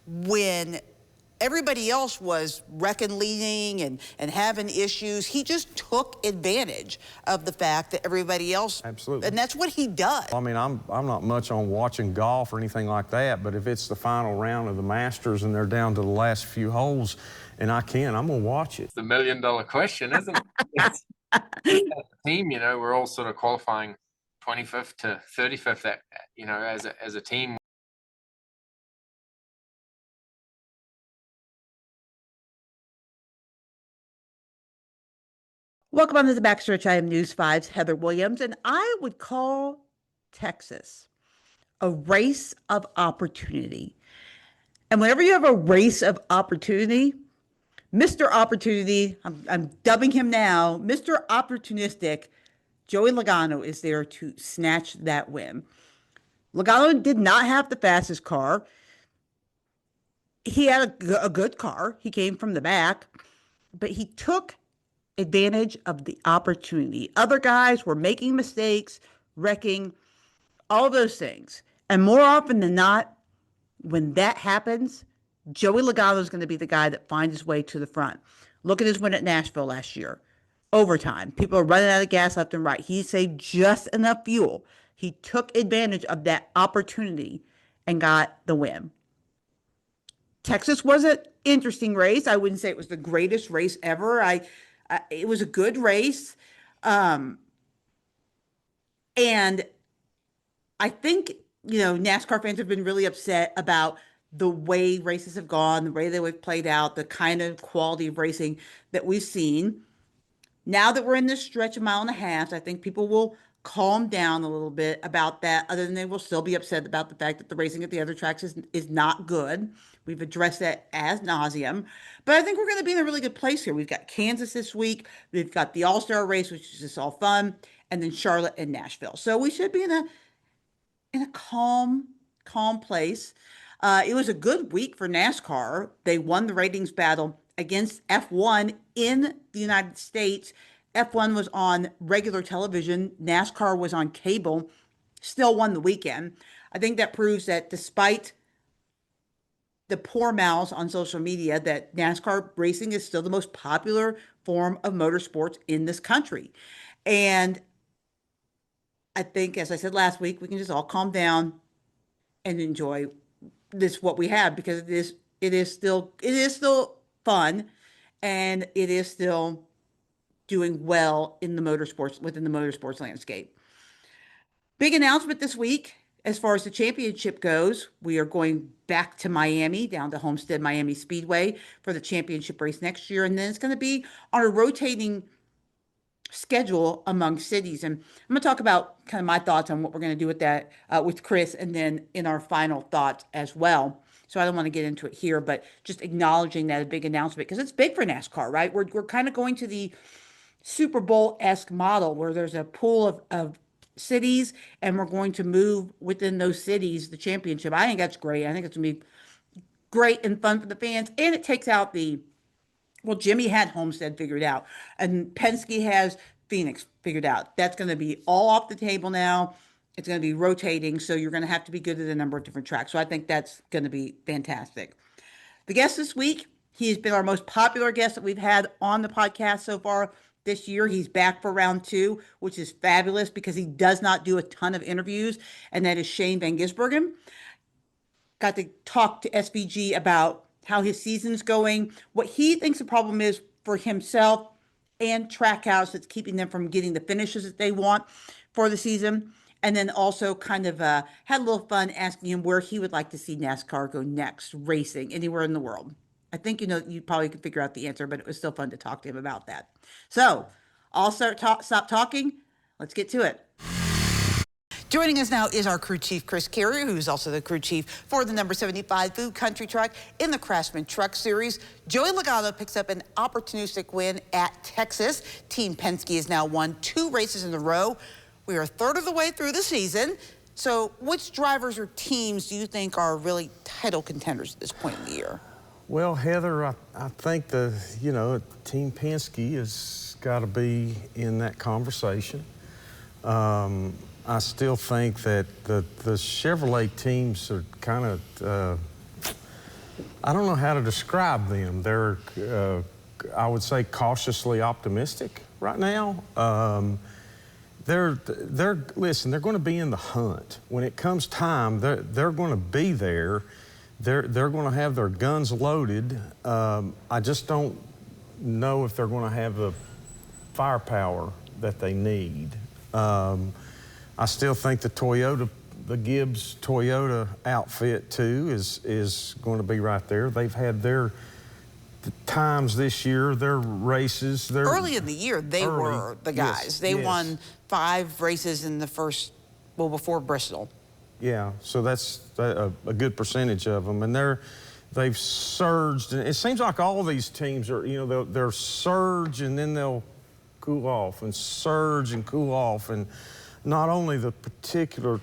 when everybody else was wrecking, leading, and having issues. He just took advantage of the fact that everybody else. Absolutely. And that's what he does. I mean, I'm not much on watching golf or anything like that, but if it's the final round of the Masters and they're down to the last few holes and I'm going to watch it. It's the $1 million question, isn't it? As a team, you know, we're all sort of qualifying 25th to 35th, you know, as a team. Welcome on to the Backstretch. I am News 5's Heather Williams, and I would call Texas a race of opportunity. And whenever you have a race of opportunity, Mr. Opportunity, I'm dubbing him now, Mr. Opportunistic, Joey Logano is there to snatch that win. Logano did not have the fastest car. He had a good car. He came from the back, but he took advantage of the opportunity. Other guys were making mistakes, wrecking, all those things. And more often than not, when that happens, Joey Logano is going to be the guy that finds his way to the front. Look at his win at Nashville last year. Overtime. People are running out of gas left and right. He saved just enough fuel. He took advantage of that opportunity and got the win. Texas was an interesting race. I wouldn't say it was the greatest race ever. It was a good race. And I think, you know, NASCAR fans have been really upset about the way races have gone, the way they've played out, the kind of quality of racing that we've seen. Now that we're in this stretch of 1.5 miles, I think people will calm down a little bit about that, other than they will still be upset about the fact that the racing at the other tracks is not good. We've addressed that ad nauseum. But I think we're going to be in a really good place here. We've got Kansas this week. We've got the All-Star race, which is just all fun, and then Charlotte and Nashville. So we should be in a calm place. It was a good week for NASCAR. They won the ratings battle against F1 in the United States. F1 was on regular television. NASCAR was on cable. Still won the weekend. I think that proves that despite the poor mouths on social media, that NASCAR racing is still the most popular form of motorsports in this country. And I think, as I said last week, we can just all calm down and enjoy what we have, because it is still fun, and it is still doing well in the motorsports, within the motorsports landscape. Big announcement this week as far as the championship goes. We are going back to Miami, down to Homestead Miami Speedway for the championship race next year, and then it's going to be on a rotating schedule among cities. And I'm going to talk about kind of my thoughts on what we're going to do with that with Chris, and then in our final thoughts as well. So I don't want to get into it here, but just acknowledging that a big announcement, because it's big for NASCAR, right? We're kind of going to the Super Bowl-esque model where there's a pool of cities, and we're going to move within those cities the championship. I think that's great. I think it's going to be great and fun for the fans, and it takes out Jimmy had Homestead figured out, and Penske has Phoenix figured out. That's going to be all off the table now. It's going to be rotating, so you're going to have to be good at a number of different tracks. So I think that's going to be fantastic. The guest this week, he's been our most popular guest that we've had on the podcast so far this year. He's back for round 2, which is fabulous because he does not do a ton of interviews, and that is Shane Van Gisbergen. Got to talk to SVG about how his season's going, what he thinks the problem is for himself and Trackhouse that's keeping them from getting the finishes that they want for the season. And then also kind of had a little fun asking him where he would like to see NASCAR go next, racing anywhere in the world. I think, you probably could figure out the answer, but it was still fun to talk to him about that. So I'll stop talking. Let's get to it. Joining us now is our crew chief, Chris Carrier, who's also the crew chief for the number 75 Food Country Truck in the Craftsman Truck Series. Joey Logano picks up an opportunistic win at Texas. Team Penske has now won 2 races in a row. We are a third of the way through the season. So which drivers or teams do you think are really title contenders at this point in the year? Well, Heather, I think Team Penske has got to be in that conversation. I still think that the Chevrolet teams are kind of I don't know how to describe them. They're, I would say, cautiously optimistic right now. Listen, they're going to be in the hunt. When it comes time, they're going to be there. They're going to have their guns loaded. I just don't know if they're going to have the firepower that they need. I still think the Gibbs Toyota outfit too is going to be right there. They've had their times this year, their races. Early in the year, they were the guys. Yes, they won 5 races in the first, well, before Bristol. Yeah, so that's a good percentage of them, and they've surged. And it seems like all these teams are, you know, they'll surge and then they'll cool off and surge and cool off, and not only the particular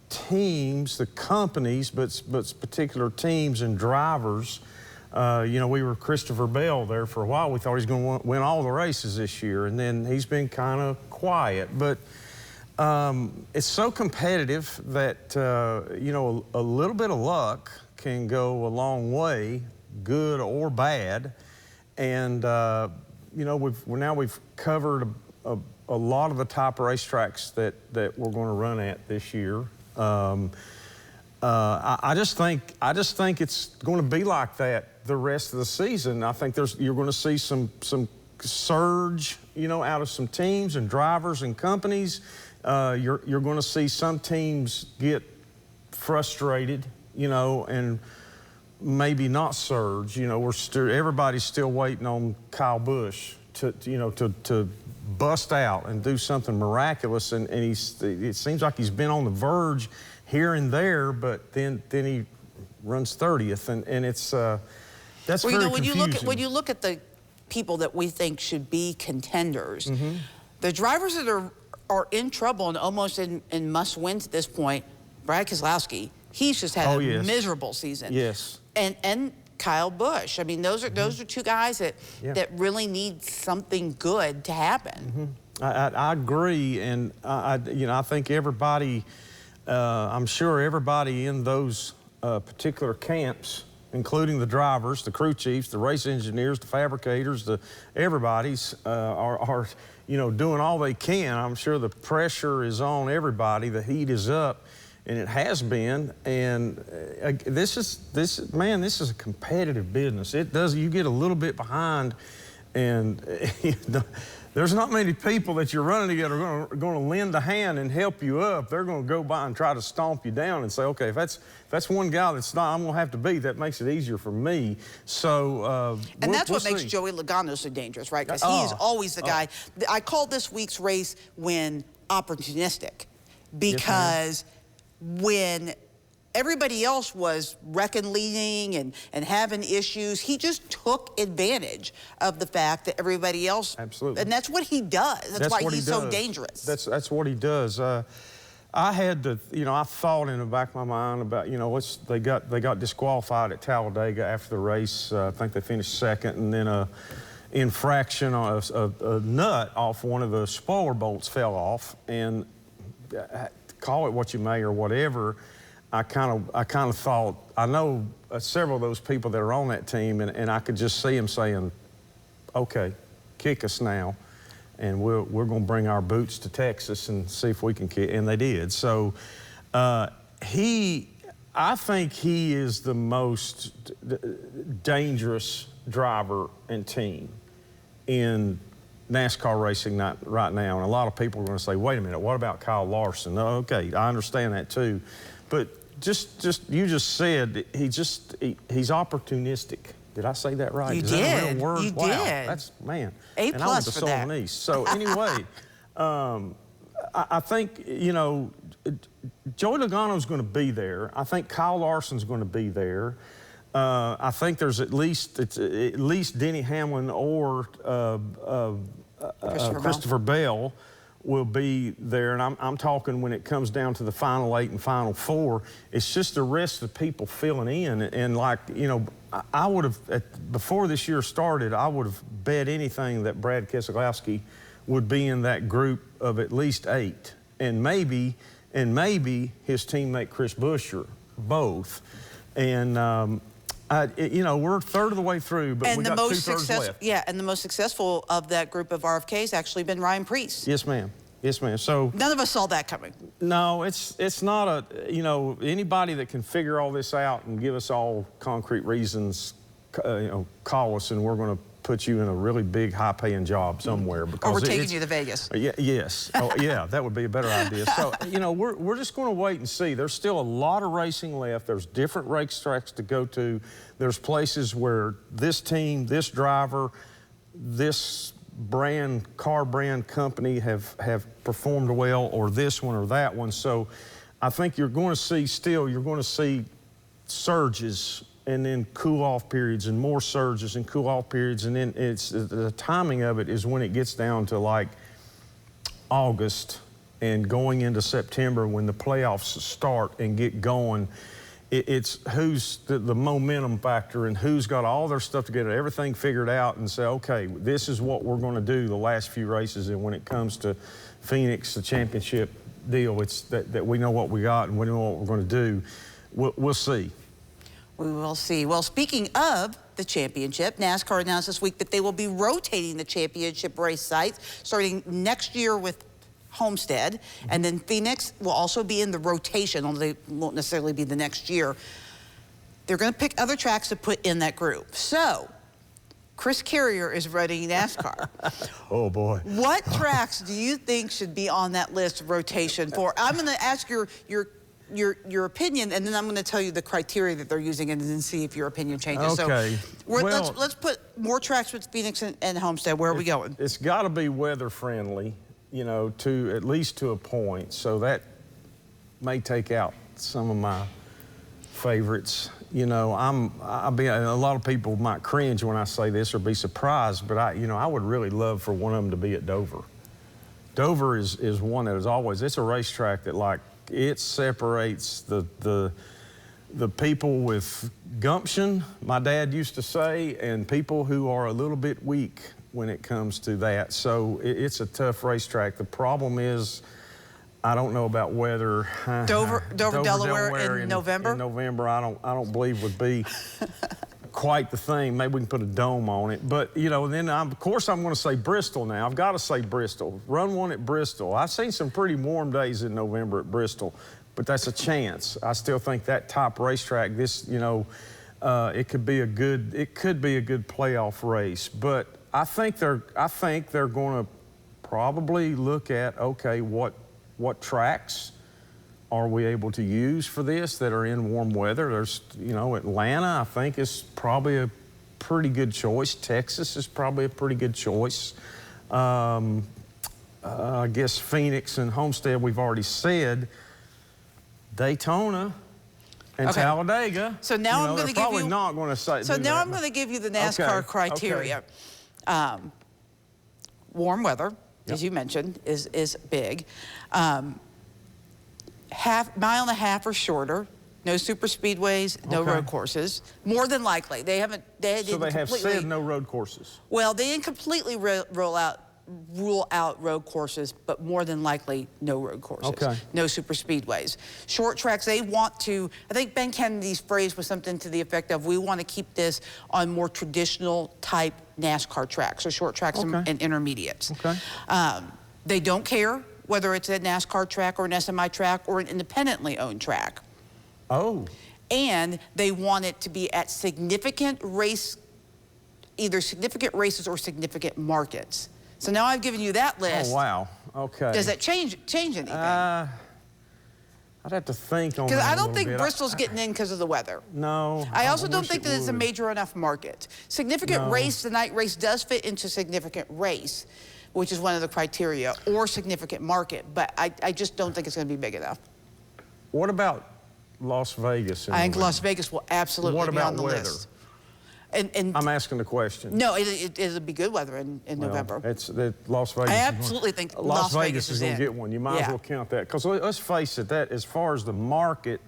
teams, the companies, but particular teams and drivers. You know, we were Christopher Bell there for a while. We thought he was going to win all the races this year, and then he's been kind of quiet. But it's so competitive that, you know, a little bit of luck can go a long way, good or bad. And, you know, we've covered a lot of the top racetracks that we're going to run at this year. I just think it's going to be like that the rest of the season. I think you're going to see some surge, you know, out of some teams and drivers and companies. You're going to see some teams get frustrated, you know, and maybe not surge. You know, everybody's still waiting on Kyle Busch to bust out and do something miraculous, and it seems like he's been on the verge here and there, but then he runs 30th, and it's that's well, very you know, confusing. when you look at the people that we think should be contenders, the drivers that are in trouble and almost in must-wins at this point, Brad Keselowski, he's just had a miserable season. Yes. And Kyle Busch. I mean, those are 2 guys that really need something good to happen. I agree, and you know, I think everybody, I'm sure everybody in those particular camps, including the drivers, the crew chiefs, the race engineers, the fabricators, everybody's are you know, doing all they can. I'm sure the pressure is on everybody. The heat is up, and it has been. And this is a competitive business. You get a little bit behind, and there's not many people that you're running together are going to lend a hand and help you up. They're going to go by and try to stomp you down and say, okay, if that's one guy that's not, I'm going to have to beat. That makes it easier for me. So, and that's what makes Joey Logano so dangerous, right? Because he is always the guy. I call this week's race win opportunistic, because when everybody else was leading and having issues, he just took advantage of the fact that everybody else. Absolutely. And that's what he does. That's why he's so dangerous. That's what he does. I had to, you know, I thought in the back of my mind about, you know, they got disqualified at Talladega after the race. I think they finished second, and then a infraction on a nut off one of the spoiler bolts fell off, and call it what you may or whatever. I kind of thought, I know several of those people that are on that team, and I could just see them saying, okay, kick us now, and we're going to bring our boots to Texas and see if we can kick, and they did. So I think he is the most dangerous driver and team in NASCAR racing right now. And a lot of people are going to say, wait a minute, what about Kyle Larson? No, okay, I understand that too. But you just said he's opportunistic. Did I say that right? You Is did. that a real word? You wow, did. That's, man. A+ and I went to for that. Southern East. So anyway, I think, you know, Joey Logano's going to be there. I think Kyle Larson's going to be there. I think there's at least Denny Hamlin or Christopher Bell will be there, and I'm talking when it comes down to the final 8 and final 4. It's just the rest of the people filling in, and like, you know, I would have, before this year started, I would have bet anything that Brad Keselowski would be in that group of at least 8, and maybe his teammate Chris Buescher, both. And You know, we're a third of the way through, but we got two-thirds left. Yeah, and the most successful of that group of RFKs actually been Ryan Preece. Yes, ma'am. Yes, ma'am. So none of us saw that coming. No, it's not a, you know, anybody that can figure all this out and give us all concrete reasons, you know, call us and we're going to put you in a really big, high-paying job somewhere. Because or we're taking you to Vegas. Yeah, yes. Oh, yeah, that would be a better idea. So, you know, we're just going to wait and see. There's still a lot of racing left. There's different racetracks to go to. There's places where this team, this driver, this car brand company have performed well, or this one or that one. So I think you're going to see surges and then cool off periods and more surges and cool off periods. And then the timing of it is when it gets down to like August and going into September when the playoffs start and get going. It's who's the momentum factor and who's got all their stuff together, everything figured out, and say, okay, this is what we're going to do the last few races. And when it comes to Phoenix, the championship deal, it's that we know what we got and we know what we're going to do. We'll see. We will see. Well, speaking of the championship, NASCAR announced this week that they will be rotating the championship race sites starting next year with Homestead, and then Phoenix will also be in the rotation, although they won't necessarily be the next year. They're going to pick other tracks to put in that group. So, Chris Carrier is running NASCAR. Oh, boy. What tracks do you think should be on that list of rotation for? I'm going to ask your opinion, and then I'm going to tell you the criteria that they're using, and then see if your opinion changes. Okay. So, let's put more tracks with Phoenix and Homestead. Where are we going? It's got to be weather friendly, you know, at least to a point. So that may take out some of my favorites. You know, a lot of people might cringe when I say this or be surprised, but I would really love for one of them to be at Dover. Dover is one that is always, it's a racetrack that, like, it separates the people with gumption, my dad used to say, and people who are a little bit weak when it comes to that. So it's a tough racetrack. The problem is, I don't know about weather. Dover, Delaware in November? In November, I don't believe would be quite the thing. Maybe we can put a dome on it. But, you know, then of course I'm going to say Bristol now. I've got to say Bristol. Run one at Bristol. I've seen some pretty warm days in November at Bristol, but that's a chance. I still think that top racetrack, this, you know, it could be a good playoff race. But I think they're going to probably look at, okay, what tracks are we able to use for this that are in warm weather? There's, you know, Atlanta, I think, is probably a pretty good choice. Texas is probably a pretty good choice. I guess Phoenix and Homestead, we've already said. Daytona and Talladega. So now I'm going to give you. Probably not going to say. So now I'm going to give you the NASCAR criteria. Okay. Warm weather, as you mentioned, is big. Mile and a half or shorter. No super speedways, no road courses. More than likely, they haven't. So they have said no road courses. Well, they didn't completely rule out road courses, but more than likely no road courses. Okay. No super speedways. Short tracks, they want to. I think Ben Kennedy's phrase was something to the effect of, "We want to keep this on more traditional type NASCAR tracks, so short tracks and intermediates." Okay. They don't care whether it's a NASCAR track or an SMI track or an independently owned track. Oh. And they want it to be at significant race, either significant races or significant markets. So now I've given you that list. Oh, wow. Okay. Does that change anything? I'd have to think on that. Because I don't think Bristol's getting in because of the weather. No. I also don't think that it's a major enough market. Significant race, the night race does fit into significant race, which is one of the criteria, or significant market, but I just don't think it's going to be big enough. What about Las Vegas? I think Las Vegas will absolutely be on the list. And I'm asking the question. No, it'll be good weather in November. It's Las Vegas. I absolutely think Las Vegas is going in. to get one. You might as well count that. Because let's face it, that as far as the market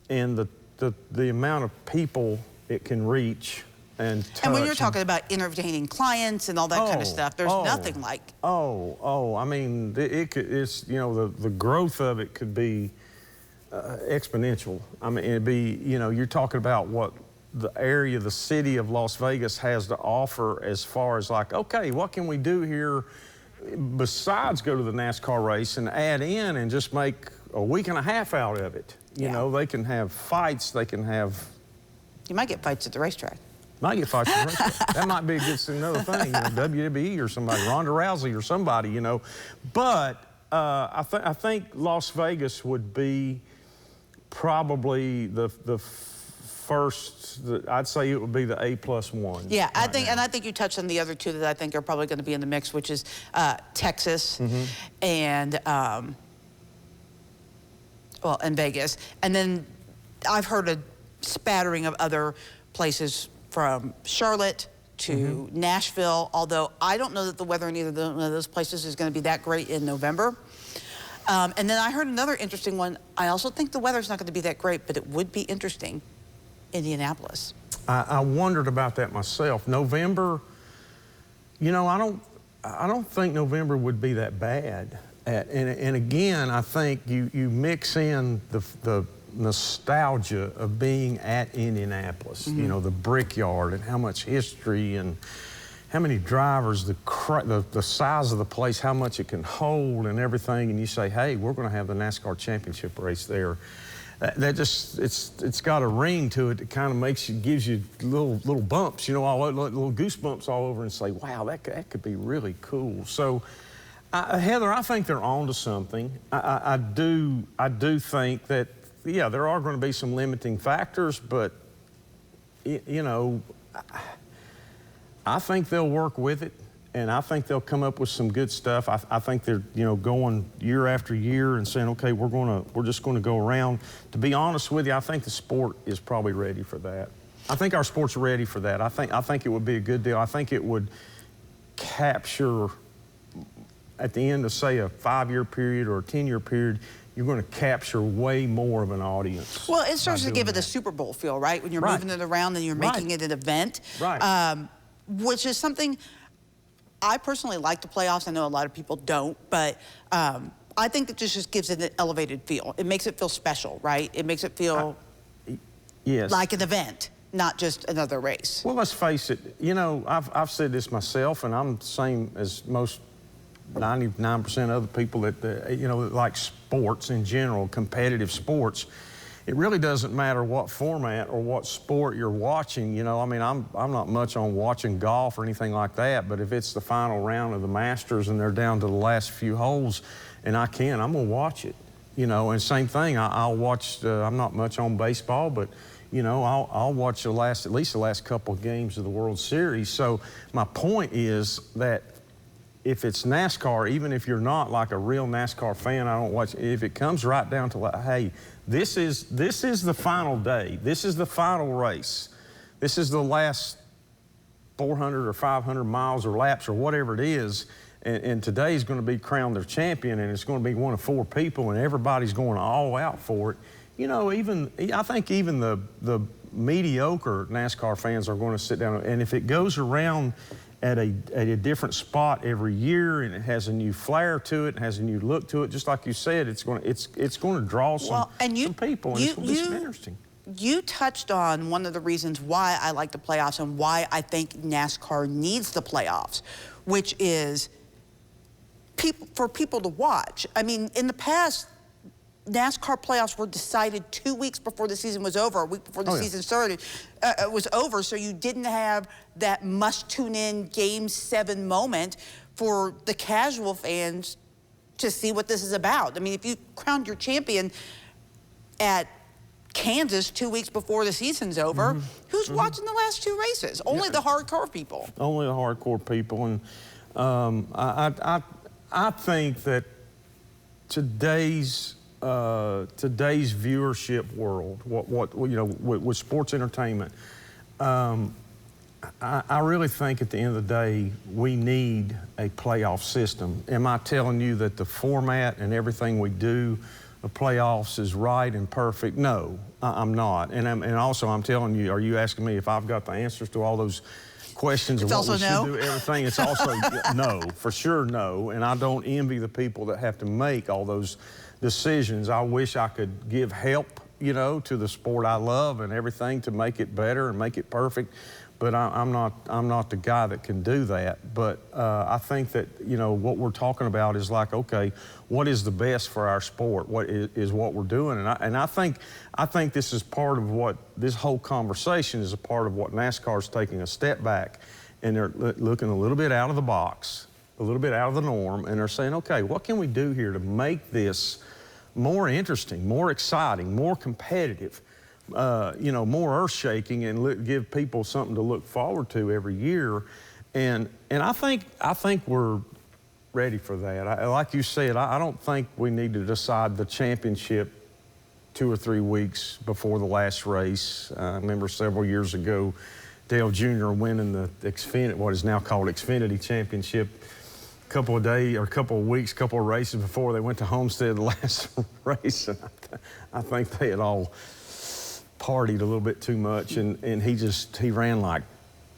and the amount of people it can reach and touch. And when you're talking about entertaining clients and all that kind of stuff, there's nothing like. I mean, it's, you know, the growth of it could be exponential. I mean, it'd be, you know, you're talking about what, the area, the city of Las Vegas has to offer as far as like, okay, what can we do here besides go to the NASCAR race and add in and just make a week and a half out of it? You know, they can have fights, they can have... You might get fights at the racetrack. Might get fights at the racetrack. That might be a good another thing, you know, WWE or somebody, Ronda Rousey or somebody, you know. But I think Las Vegas would be probably the first, I'd say it would be the A+1. Yeah, I think you touched on the other two that I think are probably going to be in the mix, which is Texas and and Vegas. And then I've heard a spattering of other places from Charlotte to Nashville, although I don't know that the weather in either one of those places is going to be that great in November. And then I heard another interesting one. I also think the weather's not going to be that great, but it would be interesting. Indianapolis. I wondered about that myself. November, you know, I don't think November would be that bad. And again, I think you mix in the nostalgia of being at Indianapolis, you know, the Brickyard and how much history and how many drivers, the size of the place, how much it can hold and everything, and you say, hey, we're going to have the NASCAR championship race there. That just, it's got a ring to it that kind of gives you little bumps, you know, little goosebumps all over and say, wow, that could be really cool. So, Heather, I think they're on to something. I do think that, yeah, there are going to be some limiting factors, but, you know, I think they'll work with it. And I think they'll come up with some good stuff. I think they're, you know, going year after year and saying, okay, we're just going to go around. To be honest with you, I think the sport is probably ready for that. I think our sport's ready for that. I think it would be a good deal. I think it would capture, at the end of, say, a 5-year period or a 10-year period, you're going to capture way more of an audience. Well, it starts to give it a Super Bowl feel, right? When you're moving it around and you're making it an event. Right. Which is something... I personally like the playoffs. I know a lot of people don't, but I think that this just gives it an elevated feel. It makes it feel special, right? It makes it feel like an event, not just another race. Well, let's face it. You know, I've said this myself, and I'm the same as most 99% of other people that, you know, like sports in general, competitive sports. It really doesn't matter what format or what sport you're watching. You know, I mean, I'm not much on watching golf or anything like that, but if it's the final round of the Masters and they're down to the last few holes and I'm going to watch it. You know, and same thing, I'll watch, I'm not much on baseball, but, you know, I'll watch at least the last couple of games of the World Series. So my point is that if it's NASCAR, even if you're not like a real NASCAR fan, I don't watch, if it comes right down to like, hey, this is the final day. This is the final race. This is the last 400 or 500 miles or laps or whatever it is. And today's going to be crowned their champion, and it's going to be one of 4 people, and everybody's going all out for it. You know, I think even the mediocre NASCAR fans are going to sit down, and if it goes around at a different spot every year, and it has a new flair to it, and has a new look to it, just like you said, it's going to draw some people, and it's going to be some interesting. You touched on one of the reasons why I like the playoffs and why I think NASCAR needs the playoffs, which is for people to watch. I mean, in the past, NASCAR playoffs were decided 2 weeks before the season was over, a week before the season started, was over, so you didn't have that must-tune-in Game 7 moment for the casual fans to see what this is about. I mean, if you crowned your champion at Kansas 2 weeks before the season's over, who's watching the last 2 races? Only the hardcore people. Only the hardcore people, and I think that today's viewership world, you know, with sports entertainment, I really think at the end of the day, we need a playoff system. Am I telling you that the format and everything we do, the playoffs, is right and perfect? No, I'm not. And also I'm telling you, are you asking me if I've got the answers to all those questions of what we should do, everything? It's also no, for sure no. And I don't envy the people that have to make all those decisions. I wish I could give help you know, to the sport I love and everything to make it better and make it perfect. But I'm not the guy that can do that. But I think that, you know, what we're talking about is like, okay, what is the best for our sport? What is what we're doing? And I think this is part of what this whole conversation is a part of what NASCAR's taking a step back, and they're looking a little bit out of the box, a little bit out of the norm, and they're saying, okay, what can we do here to make this more interesting, more exciting, more competitive? You know, more earth-shaking, and give people something to look forward to every year, and I think we're ready for that. Like you said, I don't think we need to decide the championship 2 or 3 weeks before the last race. I remember several years ago, Dale Jr. winning the what is now called Xfinity Championship. A couple of weeks, couple of races before they went to Homestead the last race, and I think they had all partied a little bit too much, and he ran like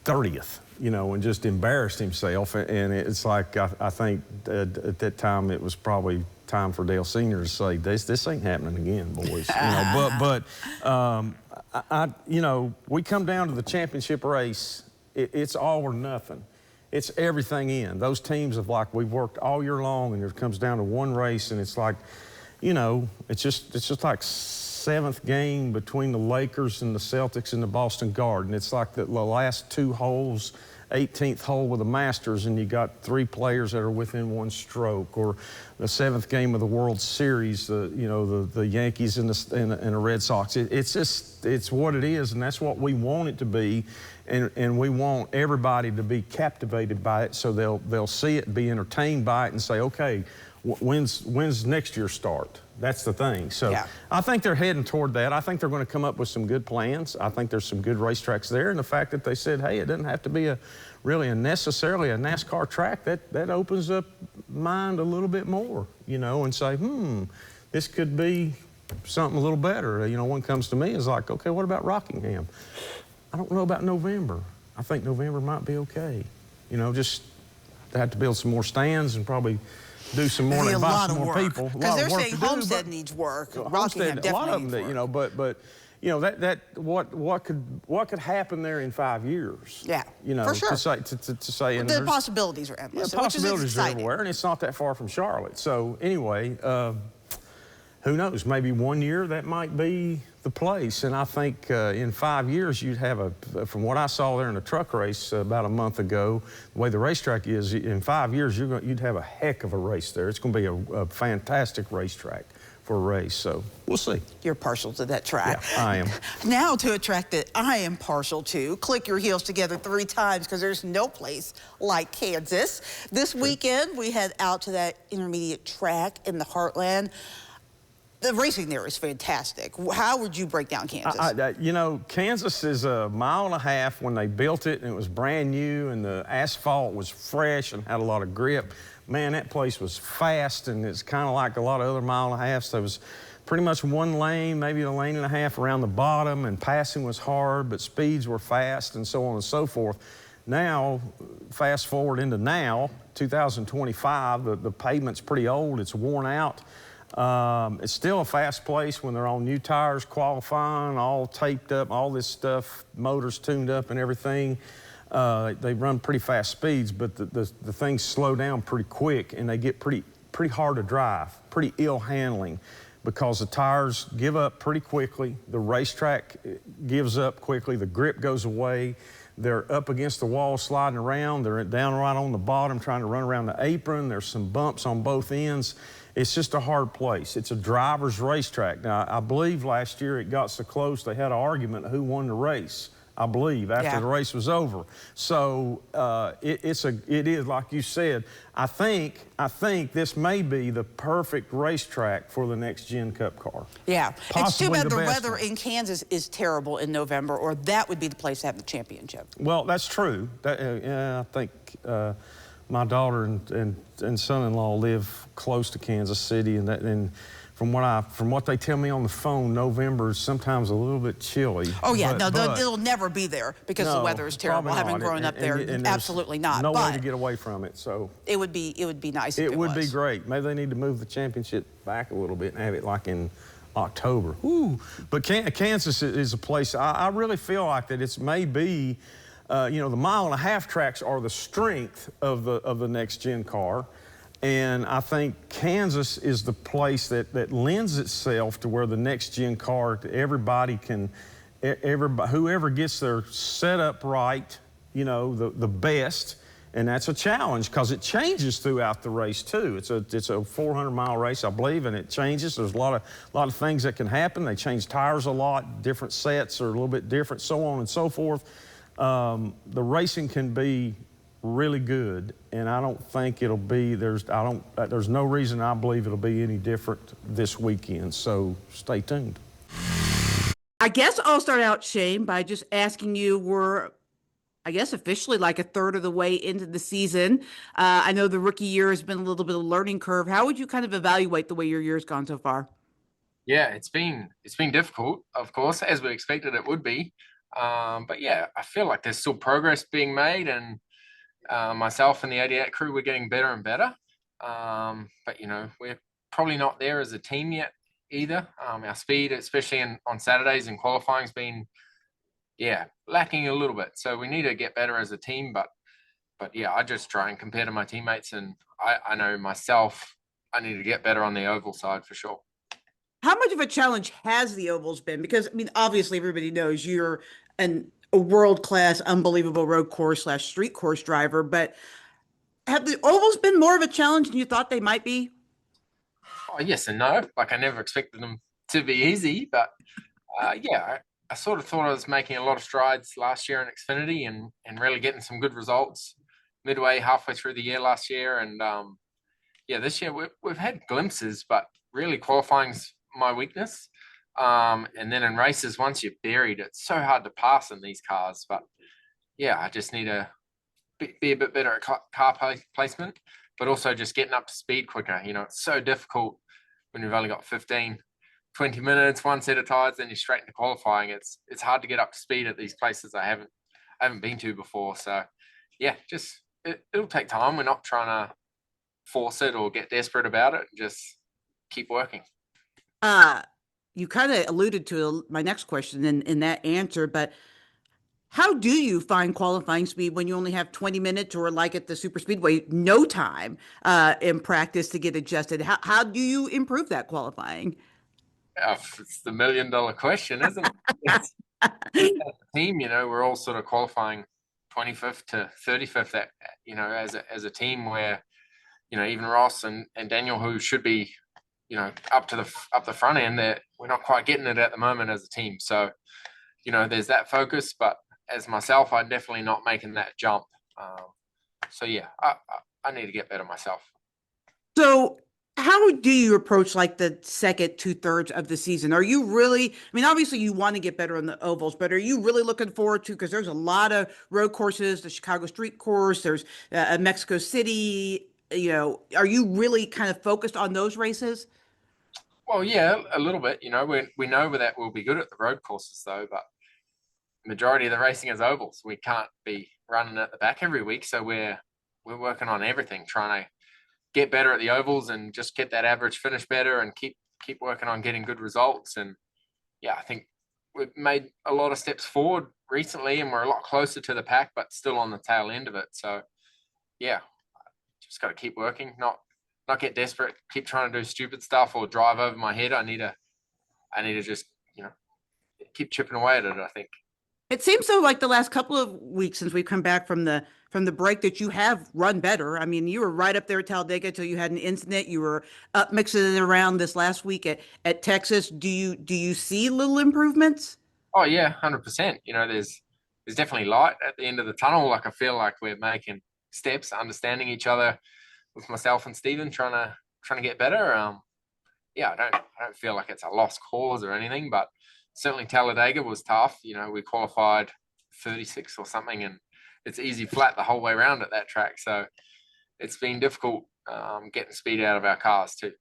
30th, you know, and just embarrassed himself. And it's like, I think at that time it was probably time for Dale Sr. to say, this ain't happening again, boys. You know, you know, we come down to the championship race, it's all or nothing. It's everything in. Those teams have, like, we've worked all year long, and it comes down to one race, and it's like, you know, it's just like 7th game between the Lakers and the Celtics and the Boston Garden. It's like the last 2 holes, 18th hole with the Masters, and you got 3 players that are within 1 stroke. Or the 7th game of the World Series, you know, the Yankees and the Red Sox. It's what it is, and that's what we want it to be, and we want everybody to be captivated by it, so they'll see it, be entertained by it, and say, okay, when's next year start? That's the thing. So yeah. I think they're heading toward that. I think they're going to come up with some good plans. I think there's some good racetracks there, and the fact that they said, hey, it doesn't have to be necessarily a NASCAR track, that opens up mind a little bit more, you know, and say, this could be something a little better. You know, one comes to me is like, okay, what about Rockingham? I don't know about November. I think November might be okay. You know, just they have to build some more stands and probably do some more and invite some more people. Because they're saying Homestead needs work. Rockingham definitely a lot of needs them, work. you know, but you know what could happen there in 5 years? Yeah, you know, for sure. to say and the possibilities are endless. Yeah, possibilities are everywhere, and it's not that far from Charlotte. So anyway, who knows? Maybe 1 year that might be the place. And I think in 5 years you'd have from what I saw there in the truck race about a month ago, the way the racetrack is, in 5 years you'd have a heck of a race there. It's going to be a fantastic racetrack for a race. So we'll see. You're partial to that track. Yeah, I am. Now to a track that I am partial to. Click your heels together 3 times, because there's no place like Kansas. This weekend we head out to that intermediate track in the Heartland. The racing there is fantastic. How would you break down Kansas? You know, Kansas is 1.5 miles when they built it, and it was brand new, and the asphalt was fresh and had a lot of grip. Man, that place was fast, and it's kind of like a lot of other 1.5 miles. There was pretty much 1 lane, maybe 1.5 lanes around the bottom, and passing was hard, but speeds were fast, and so on and so forth. Now, fast forward into now, 2025, the pavement's pretty old, it's worn out. It's still a fast place when they're on new tires, qualifying, all taped up, all this stuff, motors tuned up and everything. They run pretty fast speeds, but the things slow down pretty quick, and they get pretty hard to drive, pretty ill handling, because the tires give up pretty quickly, the racetrack gives up quickly, the grip goes away. They're up against the wall sliding around, they're down right on the bottom trying to run around the apron, there's some bumps on both ends. It's just a hard place. It's a driver's racetrack. Now, I believe last year it got so close they had an argument who won the race, I believe, after the race was over. So it is, like you said, I think this may be the perfect racetrack for the next Gen Cup car. Yeah. It's too bad the weather one. in Kansas is terrible in November, or that would be the place to have the championship. Well, that's true. I think my daughter and son-in-law live close to Kansas City, and from what they tell me on the phone, November is sometimes a little bit chilly. Oh yeah, it'll never be there because the weather is terrible. Having grown up there, absolutely not. No way to get away from it. So it would be nice. It would be great. Maybe they need to move the championship back a little bit and have it like in October. Ooh. But Kansas is a place I really feel like that it's maybe, the mile-and-a-half tracks are the strength of the next-gen car. And I think Kansas is the place that lends itself to where the next-gen car, everybody can, whoever gets their setup right, the best. And that's a challenge because it changes throughout the race too. It's a 400-mile race, I believe, and it changes. There's a lot of things that can happen. They change tires a lot. Different sets are a little bit different, so on and so forth. The racing can be really good, and I don't think it'll be. There's no reason I believe it'll be any different this weekend. So stay tuned. I guess I'll start out, Shane, by just asking you, officially like a third of the way into the season. I know the rookie year has been a little bit of a learning curve. How would you kind of evaluate the way your year's gone so far? Yeah, it's been difficult, of course, as we expected it would be. But yeah, I feel like there's still progress being made, and myself and the 88 crew, we're getting better and better. But we're probably not there as a team yet either. Our speed, especially on Saturdays and qualifying, has been lacking a little bit. So we need to get better as a team. But yeah, I just try and compare to my teammates, and I know myself, I need to get better on the oval side for sure. How much of a challenge has the ovals been? Because obviously everybody knows you're a world-class, unbelievable road course / street course driver, but have the ovals been more of a challenge than you thought they might be? Oh, yes and no. Like, I never expected them to be easy, but I sort of thought I was making a lot of strides last year in Xfinity and really getting some good results halfway through the year last year. And this year we've had glimpses, but really qualifying's my weakness. And then in races, once you're buried, it's so hard to pass in these cars. But yeah, I just need to be a bit better at car placement, but also just getting up to speed quicker. It's so difficult when you've only got 15, 20 minutes, one set of tires, then you're straight into qualifying. It's hard to get up to speed at these places I haven't been to before. So yeah, it'll take time. We're not trying to force it or get desperate about it. Just keep working. You kind of alluded to my next question in that answer, but how do you find qualifying speed when you only have 20 minutes or, like at the super speedway, no time in practice to get adjusted? How do you improve that qualifying? It's the $1 million question, isn't it? As a team, we're all sort of qualifying 25th to 35th, as a team where, even Ross and Daniel, who should be, up the front end, that we're not quite getting it at the moment as a team. So, there's that focus, but as myself, I'm definitely not making that jump. So yeah, I need to get better myself. So how do you approach like the second 2/3 of the season? Are you really, obviously you want to get better on the ovals, but are you really looking forward to, because there's a lot of road courses, the Chicago street course, there's Mexico City, are you really kind of focused on those races? Well, yeah, a little bit. We know that we'll be good at the road courses though, but majority of the racing is ovals. We can't be running at the back every week, so we're working on everything, trying to get better at the ovals and just get that average finish better and keep working on getting good results. And yeah, I think we've made a lot of steps forward recently, and we're a lot closer to the pack, but still on the tail end of it. So yeah, just got to keep working, not get desperate, keep trying to do stupid stuff or drive over my head. I need to just keep chipping away at it, I think. It seems so, like the last couple of weeks since we've come back from the break, that you have run better. You were right up there at Talladega till you had an incident. You were up mixing it around this last week at Texas. Do you see little improvements? Oh yeah, 100%. There's definitely light at the end of the tunnel. Like, I feel like we're making steps, understanding each other with myself and Steven, trying to get better. I don't feel like it's a lost cause or anything, but certainly Talladega was tough. We qualified 36 or something, and it's easy flat the whole way around at that track. So it's been difficult getting speed out of our cars too.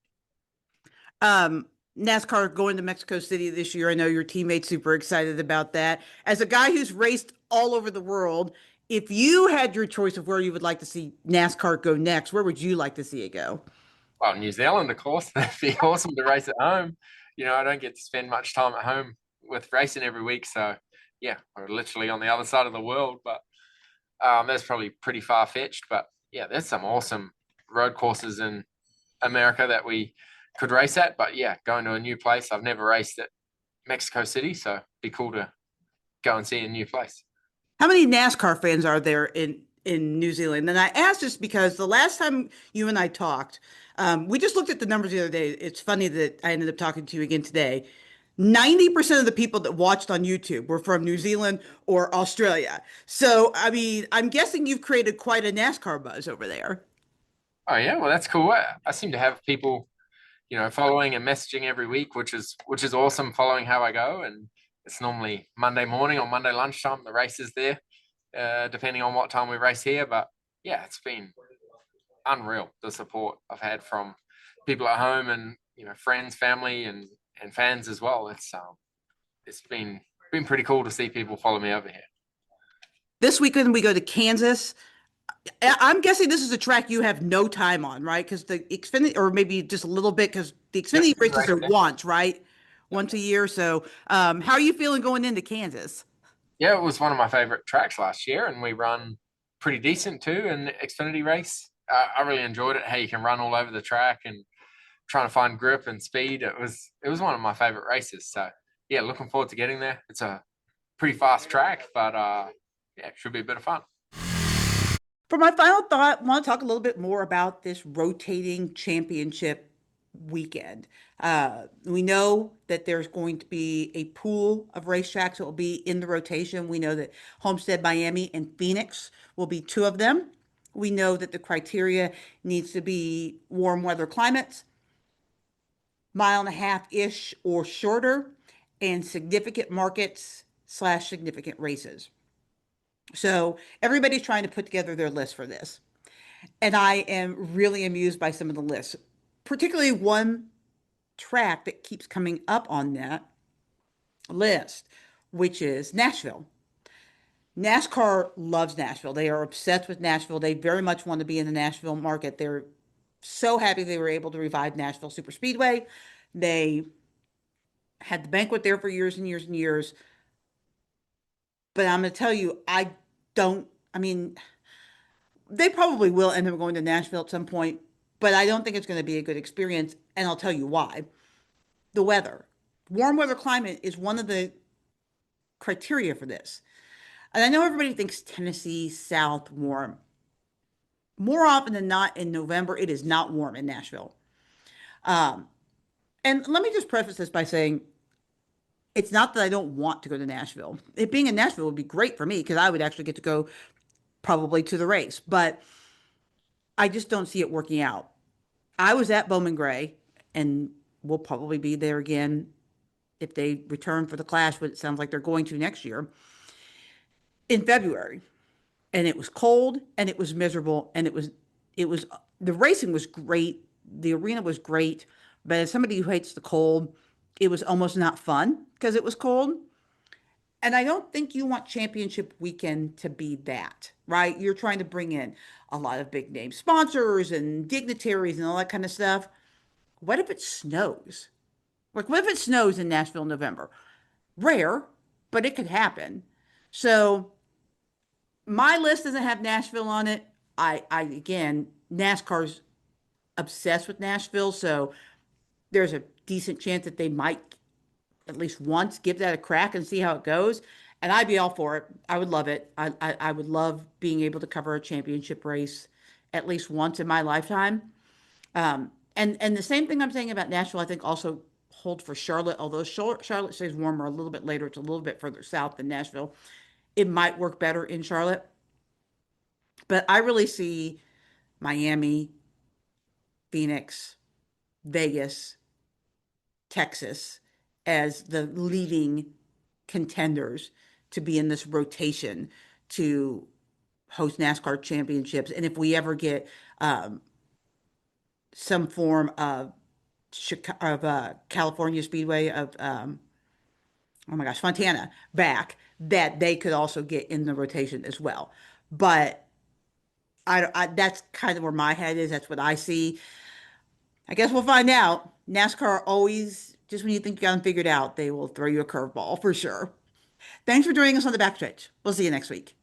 NASCAR going to Mexico City this year. I know your teammates super excited about that. As a guy who's raced all over the world, if you had your choice of where you would like to see NASCAR go next, where would you like to see it go? Well, New Zealand, of course. That'd be awesome to race at home. I don't get to spend much time at home with racing every week. So yeah, we're literally on the other side of the world, but that's probably pretty far fetched. But yeah, there's some awesome road courses in America that we could race at. But yeah, going to a new place. I've never raced at Mexico City, so it'd be cool to go and see a new place. How many NASCAR fans are there in New Zealand? And I asked this because the last time you and I talked, we just looked at the numbers the other day. It's funny that I ended up talking to you again today. 90% of the people that watched on YouTube were from New Zealand or Australia. So, I mean, I'm guessing you've created quite a NASCAR buzz over there. Oh yeah, well that's cool. I seem to have people, following and messaging every week, which is awesome. Following how I go, and it's normally Monday morning or Monday lunchtime. The race is there, depending on what time we race here. But yeah, it's been unreal the support I've had from people at home and friends, family, and fans as well. It's been pretty cool to see people follow me over here. This weekend we go to Kansas. I'm guessing this is a track you have no time on, right? Because the Xfinity, or maybe just a little bit, because the Yep, Xfinity races right are there. once, right? Once a year. So, how are you feeling going into Kansas? Yeah, it was one of my favorite tracks last year, and we run pretty decent too in the Xfinity race. I really enjoyed it. How you can run all over the track and trying to find grip and speed. It was one of my favorite races. So yeah, looking forward to getting there. It's a pretty fast track, but yeah, it should be a bit of fun. For my final thought, I want to talk a little bit more about this rotating championship weekend. We know that there's going to be a pool of racetracks that will be in the rotation. We know that Homestead, Miami, and Phoenix will be two of them. We know that the criteria needs to be warm weather climates, mile and a half ish or shorter, and significant markets slash significant races. So everybody's trying to put together their list for this. And I am really amused by some of the lists, particularly one track that keeps coming up on that list, which is Nashville. NASCAR loves Nashville. They are obsessed with Nashville. They very much want to be in the Nashville market. They're so happy they were able to revive Nashville Super Speedway. They had the banquet there for years and years and years. But I'm going to tell you, I mean, they probably will end up going to Nashville at some point, but I don't think it's going to be a good experience. And I'll tell you why. The weather. Warm weather climate is one of the criteria for this. And I know everybody thinks Tennessee, South, warm. More often than not, in November, it is not warm in Nashville. Um, and let me just preface this by saying it's not that I don't want to go to Nashville. It being in Nashville would be great for me because I would actually get to go probably to the race, but I just don't see it working out. I was at Bowman Gray, and we'll probably be there again if they return for the Clash, but it sounds like they're going to next year in February. And it was cold and it was miserable and it was the racing was great, the arena was great, but as somebody who hates the cold, it was almost not fun because it was cold. And I don't think you want championship weekend to be that, right? You're trying to bring in a lot of big name sponsors and dignitaries and all that kind of stuff. What if it snows? Like, what if it snows in Nashville in November? Rare, but it could happen. So my list doesn't have Nashville on it. I again, NASCAR's obsessed with Nashville, so there's a decent chance that they might at least once give that a crack and see how it goes. And I'd be all for it. I would love it. I would love being able to cover a championship race at least once in my lifetime. And the same thing I'm saying about Nashville, I think also holds for Charlotte. Although Charlotte stays warmer a little bit later, it's a little bit further south than Nashville. It might work better in Charlotte. But I really see Miami, Phoenix, Vegas, Texas as the leading contenders to be in this rotation to host NASCAR championships. And if we ever get some form of California Speedway oh my gosh, Fontana back, that they could also get in the rotation as well. But that's kind of where my head is. That's what I see. I guess we'll find out. NASCAR always just when you think you got them figured out, they will throw you a curveball for sure. Thanks for joining us on the Backstretch. We'll see you next week.